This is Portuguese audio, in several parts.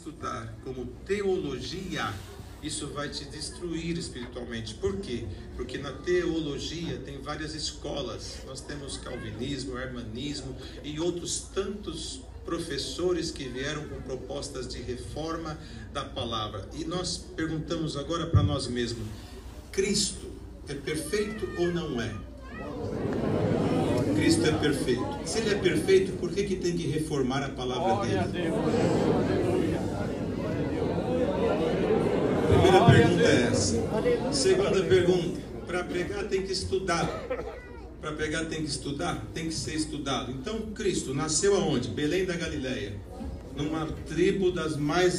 estudar como teologia, isso vai te destruir espiritualmente. Por quê? Porque na teologia tem várias escolas. Nós temos calvinismo, armanismo e outros tantos professores que vieram com propostas de reforma da palavra. E nós perguntamos agora para nós mesmos: Cristo é perfeito ou não é? Cristo é perfeito. Se ele é perfeito, por que tem que reformar a palavra dele? Primeira pergunta é essa. Segunda pergunta: para pregar tem que estudar. Para pregar tem que estudar? Tem que ser estudado. Então Cristo nasceu aonde? Belém da Galileia, numa tribo das mais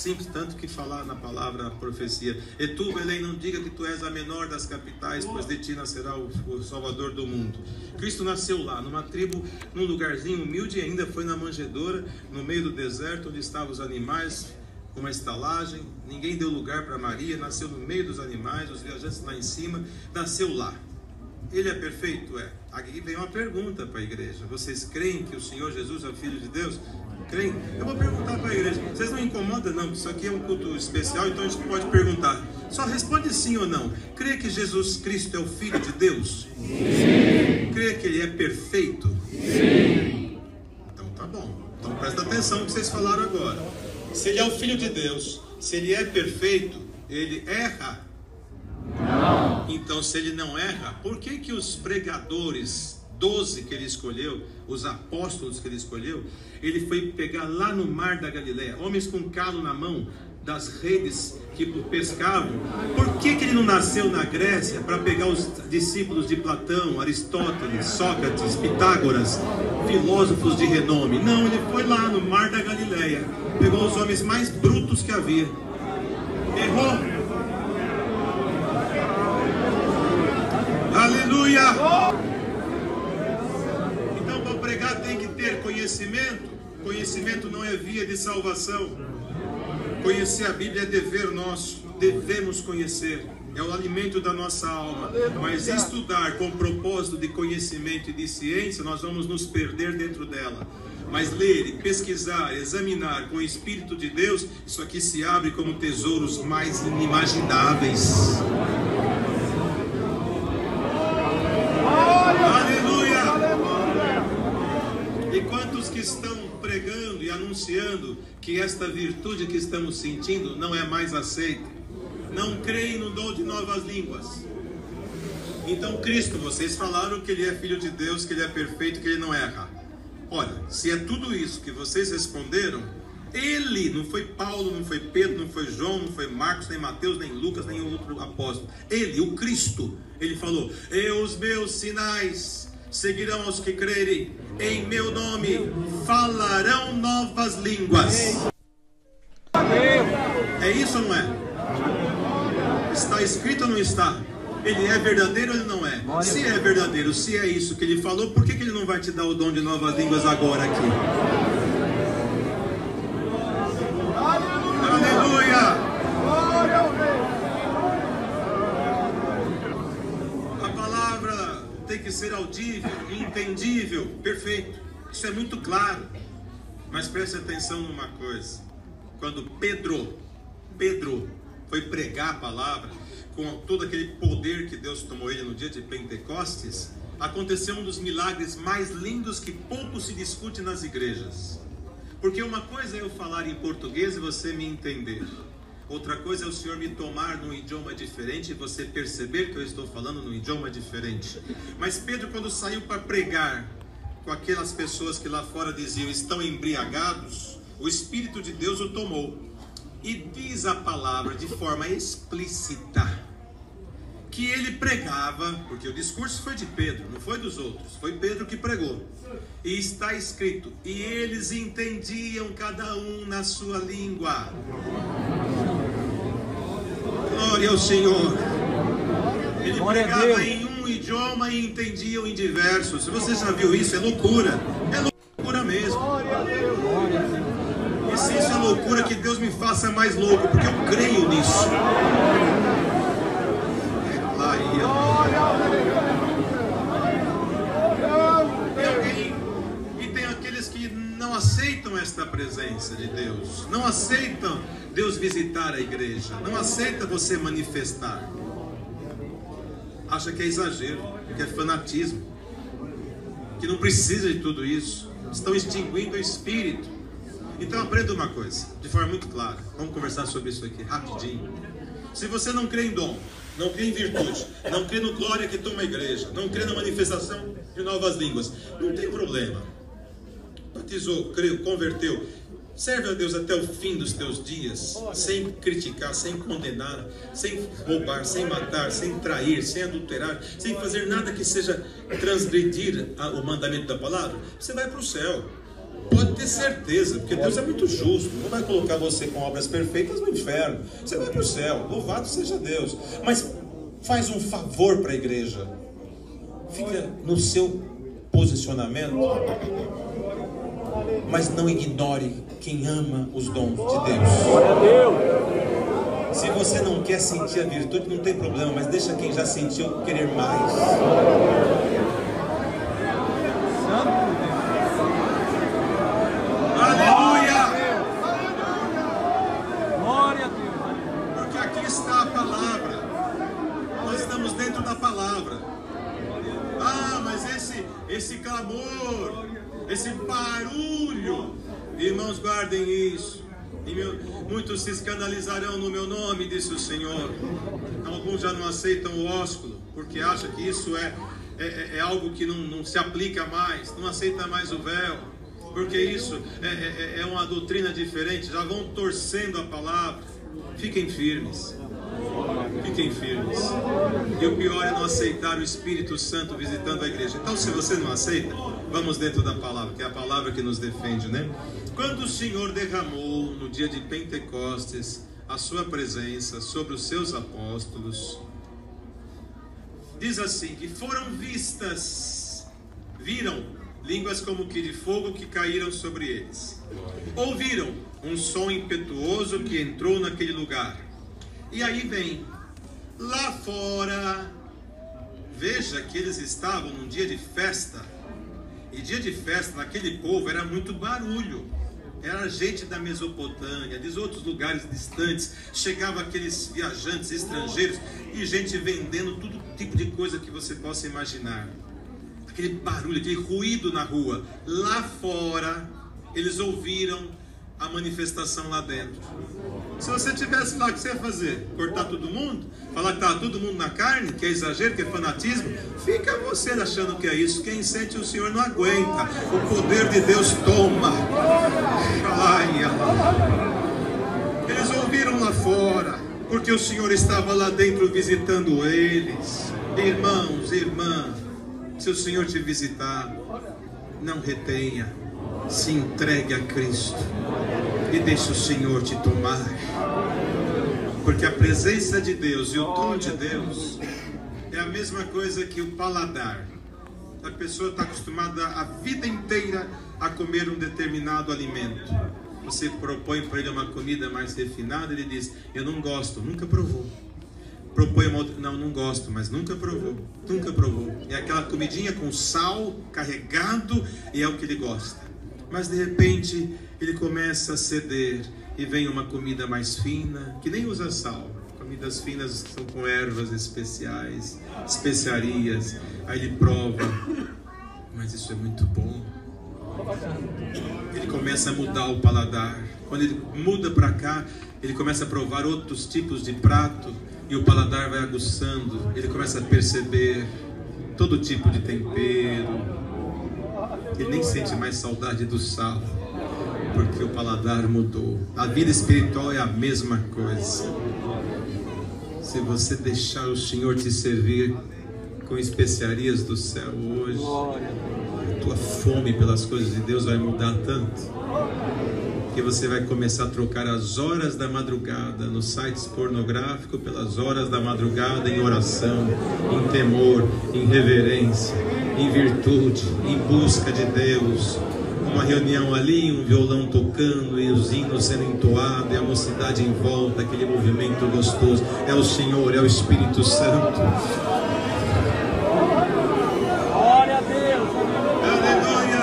simples, tanto que falar na palavra, a profecia: e tu, Belém, não diga que tu és a menor das capitais, pois de ti nascerá o Salvador do mundo. Cristo nasceu lá, numa tribo, num lugarzinho humilde, e ainda foi na manjedoura, no meio do deserto, onde estavam os animais, uma estalagem. Ninguém deu lugar para Maria, nasceu no meio dos animais, os viajantes lá em cima, nasceu lá. Ele é perfeito? É. Aqui vem uma pergunta para a igreja: vocês creem que o Senhor Jesus é o Filho de Deus? Creem? Eu vou perguntar para a igreja. Vocês não incomodam não, isso aqui é um culto especial, então a gente pode perguntar. Só responde sim ou não. Crê que Jesus Cristo é o Filho de Deus? Sim. Crê que Ele é perfeito? Sim. Então tá bom. Então presta atenção no que vocês falaram agora. Se Ele é o Filho de Deus, se Ele é perfeito, Ele erra? Não. Então, se Ele não erra, por que os pregadores, 12 que Ele escolheu, os apóstolos que Ele escolheu, Ele foi pegar lá no mar da Galileia, homens com calo na mão, das redes que pescavam? Por que Ele não nasceu na Grécia para pegar os discípulos de Platão, Aristóteles, Sócrates, Pitágoras, filósofos de renome? Não, Ele foi lá no mar da Galileia, pegou os homens mais brutos que havia. Errou. Aleluia! Então, para pregar tem que ter conhecimento. Conhecimento não é via de salvação. Conhecer a Bíblia é dever nosso. Devemos conhecer. É o alimento da nossa alma. Mas estudar com propósito de conhecimento e de ciência, nós vamos nos perder dentro dela. Mas ler e pesquisar, examinar com o Espírito de Deus, isso aqui se abre como tesouros mais inimagináveis. Que estão pregando e anunciando que esta virtude que estamos sentindo não é mais aceita, não creem no dom de novas línguas. Então Cristo, vocês falaram que Ele é Filho de Deus, que Ele é perfeito, que Ele não erra. Olha, se é tudo isso que vocês responderam, Ele, não foi Paulo, não foi Pedro, não foi João, não foi Marcos, nem Mateus, nem Lucas, nem outro apóstolo. Ele, o Cristo, Ele falou: e os meus sinais seguirão aos que crerem, em meu nome falarão novas línguas. É isso ou não é? Está escrito ou não está? Ele é verdadeiro ou ele não é? Se é verdadeiro, se é isso que Ele falou, por que Ele não vai te dar o dom de novas línguas agora aqui? Aleluia! Tem que ser audível, entendível, perfeito. Isso é muito claro. Mas preste atenção numa coisa. Quando Pedro foi pregar a palavra, com todo aquele poder que Deus tomou ele no dia de Pentecostes, aconteceu um dos milagres mais lindos que pouco se discute nas igrejas. Porque uma coisa é eu falar em português e você me entender. Outra coisa é o Senhor me tomar num idioma diferente e você perceber que eu estou falando num idioma diferente. Mas Pedro, quando saiu para pregar com aquelas pessoas que lá fora diziam estão embriagados, o Espírito de Deus o tomou. E diz a palavra de forma explícita que ele pregava, porque o discurso foi de Pedro, não foi dos outros, foi Pedro que pregou. E está escrito: e eles entendiam cada um na sua língua. Glória ao Senhor. Ele pregava em um idioma e entendiam em diversos. Se você já viu isso, é loucura. É loucura mesmo. E se isso é loucura, que Deus me faça mais louco, porque eu creio nisso. E tem aqueles que não aceitam aceitam esta presença de Deus, não aceitam Deus visitar a igreja, não aceita você manifestar. Acha que é exagero, que é fanatismo, que não precisa de tudo isso. Estão extinguindo o Espírito. Então aprenda uma coisa, de forma muito clara. Vamos conversar sobre isso aqui, rapidinho. Se você não crê em dom, não crê em virtude, não crê no glória que toma a igreja, não crê na manifestação de novas línguas, não tem problema. Batizou, creu, converteu, serve a Deus até o fim dos teus dias, sem criticar, sem condenar, sem roubar, sem matar, sem trair, sem adulterar, sem fazer nada que seja transgredir o mandamento da palavra. Você vai para o céu. Pode ter certeza, porque Deus é muito justo. Não vai colocar você com obras perfeitas no inferno. Você vai para o céu, louvado seja Deus. Mas faz um favor para a igreja. Fica no seu posicionamento, mas não ignore quem ama os dons de Deus. Se você não quer sentir a virtude, não tem problema, mas deixa quem já sentiu querer mais. Está a palavra, nós estamos dentro da palavra. Mas esse clamor, esse barulho, irmãos, guardem isso. Muitos se escandalizarão no meu nome, disse o Senhor. Alguns já não aceitam o ósculo, porque acham que isso é algo que não se aplica mais, não aceita mais o véu, porque isso é uma doutrina diferente, já vão torcendo a palavra. Fiquem firmes. Fiquem firmes. E o pior é não aceitar o Espírito Santo visitando a igreja. Então, se você não aceita, vamos dentro da palavra, que é a palavra que nos defende, né? Quando o Senhor derramou no dia de Pentecostes a sua presença sobre os seus apóstolos, diz assim, que foram viram línguas como que de fogo que caíram sobre eles. Ouviram um som impetuoso que entrou naquele lugar. E aí vem, lá fora, veja que eles estavam num dia de festa. E dia de festa naquele povo era muito barulho. Era gente da Mesopotâmia, de outros lugares distantes. Chegava aqueles viajantes estrangeiros e gente vendendo todo tipo de coisa que você possa imaginar. Aquele barulho, aquele ruído na rua. Lá fora, eles ouviram a manifestação lá dentro. Se você estivesse lá, o que você ia fazer? Cortar todo mundo? Falar que estava todo mundo na carne? Que é exagero, que é fanatismo? Fica você achando que é isso. Quem sente o Senhor não aguenta. O poder de Deus toma. Eles ouviram lá fora, porque o Senhor estava lá dentro visitando eles. Irmãos, irmãs, se o Senhor te visitar, não retenha, se entregue a Cristo e deixe o Senhor te tomar, porque a presença de Deus e o dom de Deus é a mesma coisa que o paladar. A pessoa está acostumada a vida inteira a comer um determinado alimento. Você propõe para ele uma comida mais refinada, ele diz, eu não gosto, nunca provou. Propõe uma outra, não gosto, mas nunca provou, nunca provou. É aquela comidinha com sal carregado e é o que ele gosta. Mas de repente ele começa a ceder e vem uma comida mais fina, que nem usa sal. Comidas finas são com ervas especiais, especiarias. Aí ele prova, mas isso é muito bom. Ele começa a mudar o paladar. Quando ele muda para cá, ele começa a provar outros tipos de prato e o paladar vai aguçando. Ele começa a perceber todo tipo de tempero. Ele nem sente mais saudade do sal, porque o paladar mudou. A vida espiritual é a mesma coisa. Se você deixar o Senhor te servir com especiarias do céu hoje, a tua fome pelas coisas de Deus vai mudar tanto, que você vai começar a trocar as horas da madrugada nos sites pornográficos pelas horas da madrugada em oração, em temor, em reverência, em virtude, em busca de Deus. Uma reunião ali, um violão tocando e os hinos sendo entoados e a mocidade em volta, aquele movimento gostoso. É o Senhor, é o Espírito Santo. Glória a Deus. Aleluia.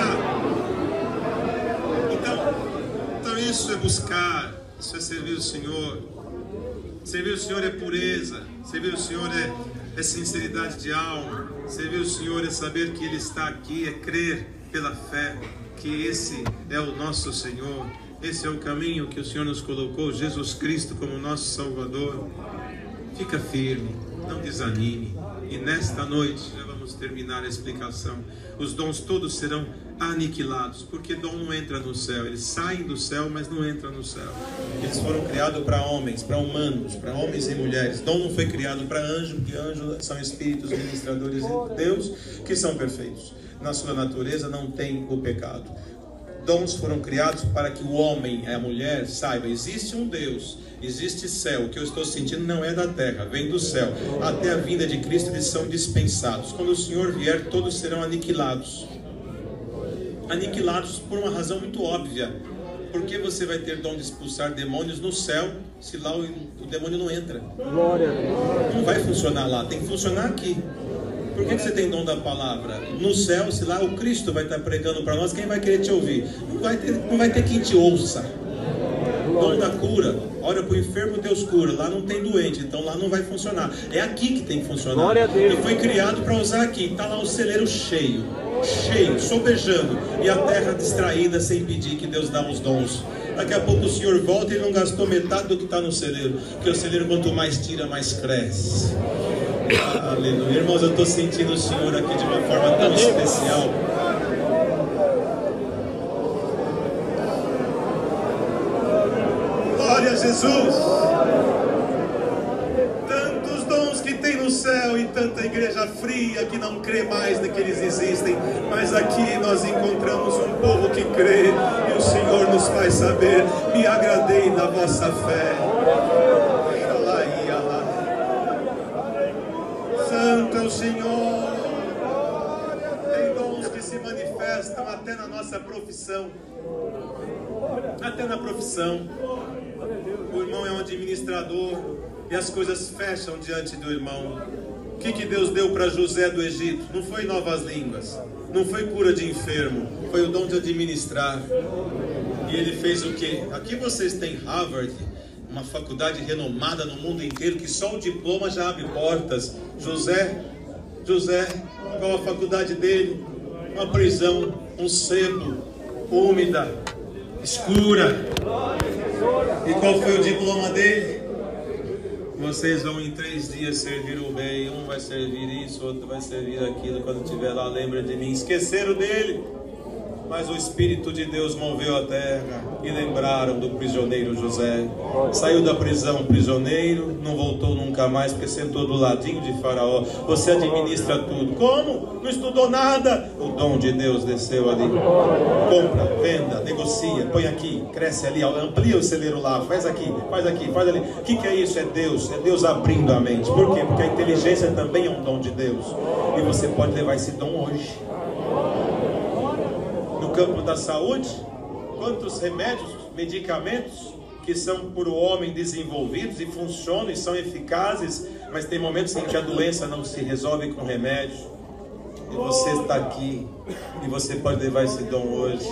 Isso é buscar, isso é servir o Senhor. Servir o Senhor é pureza, servir o Senhor é sinceridade de alma, servir o Senhor é saber que Ele está aqui, é crer pela fé que esse é o nosso Senhor, esse é o caminho que o Senhor nos colocou, Jesus Cristo como nosso Salvador. Fica firme, não desanime. E nesta noite, já vamos terminar a explicação, os dons todos serão aniquilados, porque dom não entra no céu, eles saem do céu, mas não entram no céu. Eles foram criados para homens, para humanos, para homens e mulheres. Dom não foi criado para anjo, porque anjos são espíritos ministradores de Deus, que são perfeitos. Na sua natureza não tem o pecado. Dons foram criados para que o homem e a mulher saiba, existe um Deus, existe céu. O que eu estou sentindo não é da terra, vem do céu. Até a vinda de Cristo eles são dispensados. Quando o Senhor vier, todos serão aniquilados. Aniquilados por uma razão muito óbvia. Por que você vai ter dom de expulsar demônios no céu, se lá o demônio não entra? Não vai funcionar lá, tem que funcionar aqui. Por que você tem dom da palavra? No céu, se lá o Cristo vai estar pregando para nós, quem vai querer te ouvir? Não vai ter quem te ouça. Dom da cura, ora para o enfermo, Deus cura. Lá não tem doente, então lá não vai funcionar. É aqui que tem que funcionar. E foi criado para usar aqui. Está lá o celeiro cheio, sobejando, e a terra distraída sem pedir que Deus dá os dons. Daqui a pouco o Senhor volta e não gastou metade do que está no celeiro, porque o celeiro quanto mais tira, mais cresce. Aleluia. Irmãos, eu estou sentindo o Senhor aqui de uma forma tão especial. Glória a Jesus. Tantos dons que tem no céu e tanta igreja fria que não crê mais que eles existem. Mas aqui nós encontramos um povo que crê, e o Senhor nos faz saber: me agradei da vossa fé. Santo é o Senhor. Tem dons que se manifestam até na nossa profissão. Até na profissão. O irmão é um administrador e as coisas fecham diante do irmão. O que Deus deu para José do Egito? Não foi novas línguas, não foi cura de enfermo, foi o dom de administrar. E ele fez o quê? Aqui vocês têm Harvard, uma faculdade renomada no mundo inteiro, que só o diploma já abre portas. José, qual a faculdade dele? Uma prisão, um sebo, úmida, escura. E qual foi o diploma dele? Vocês vão em 3 dias servir o rei. Um vai servir isso, outro vai servir aquilo. Quando estiver lá, lembra de mim. Esqueceram dele. Mas o Espírito de Deus moveu a terra e lembraram do prisioneiro José. Saiu da prisão prisioneiro, não voltou nunca mais, porque sentou do ladinho de Faraó. Você administra tudo. Como? Não estudou nada. O dom de Deus desceu ali. Compra, venda, negocia, põe aqui, cresce ali, amplia o celeiro lá, faz aqui, faz ali. O que é isso? É Deus abrindo a mente. Por quê? Porque a inteligência também é um dom de Deus. E você pode levar esse dom hoje. No campo da saúde, quantos remédios, medicamentos que são por o homem desenvolvidos e funcionam e são eficazes, mas tem momentos em que a doença não se resolve com remédio. E você está aqui e você pode levar esse dom hoje,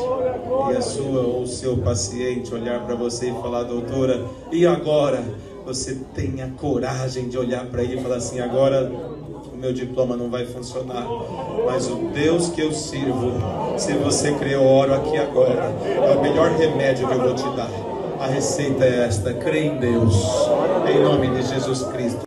e a sua ou o seu paciente olhar para você e falar: doutora, e agora? Você tem a coragem de olhar para ele e falar assim: agora o meu diploma não vai funcionar, mas o Deus que eu sirvo, se você crê, eu oro aqui agora, é o melhor remédio que eu vou te dar. A receita é esta: crê em Deus, em nome de Jesus Cristo.